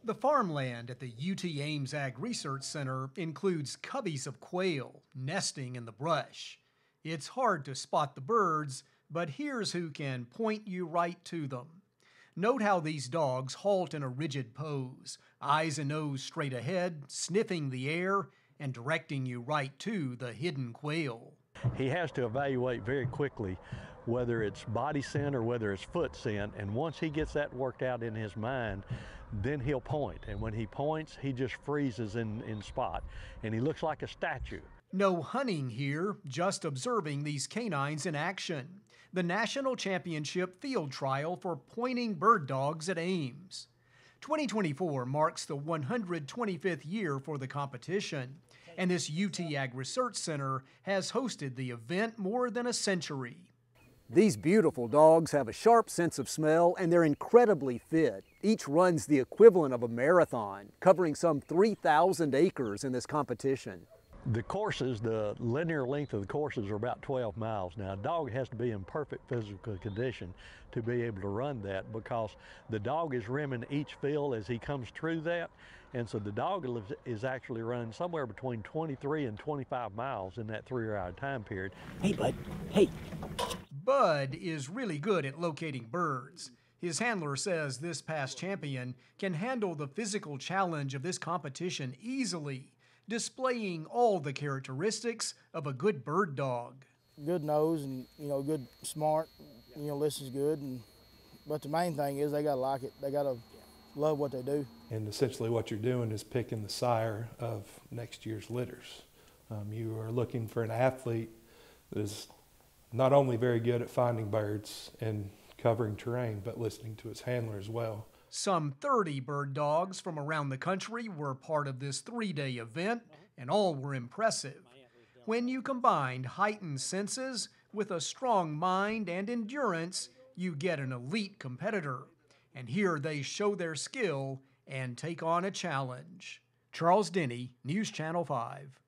The farmland at the UT Ames AgResearch Center includes coveys of quail nesting in the brush. It's hard to spot the birds, but here's who can point you right to them. Note how these dogs halt in a rigid pose, eyes and nose straight ahead, sniffing the air and directing you right to the hidden quail. He has to evaluate very quickly whether it's body scent or whether it's foot scent, and once he gets that worked out in his mind, then he'll point, and when he points, he just freezes in spot, and he looks like a statue. No hunting here, just observing these canines in action. The National Championship Field Trial for Pointing Bird Dogs at Ames. 2024 marks the 125th year for the competition, and this UT AgResearch Center has hosted the event more than a century. These beautiful dogs have a sharp sense of smell and they're incredibly fit. Each runs the equivalent of a marathon, covering some 3,000 acres in this competition. The courses, the linear length of the courses are about 12 miles. Now, a dog has to be in perfect physical condition to be able to run that, because the dog is rimming each field as he comes through that. And so the dog is actually running somewhere between 23 and 25 miles in that 3-hour time period. Hey, bud. Hey. Bud is really good at locating birds. His handler says this past champion can handle the physical challenge of this competition easily, displaying all the characteristics of a good bird dog. Good nose and, good smart, listens good. But the main thing is they gotta like it. They gotta love what they do. And essentially what you're doing is picking the sire of next year's litters. You are looking for an athlete that is not only very good at finding birds and covering terrain, but listening to his handler as well. Some 30 bird dogs from around the country were part of this 3-day event, and all were impressive. When you combine heightened senses with a strong mind and endurance, you get an elite competitor. And here they show their skill and take on a challenge. Charles Denny, News Channel 5.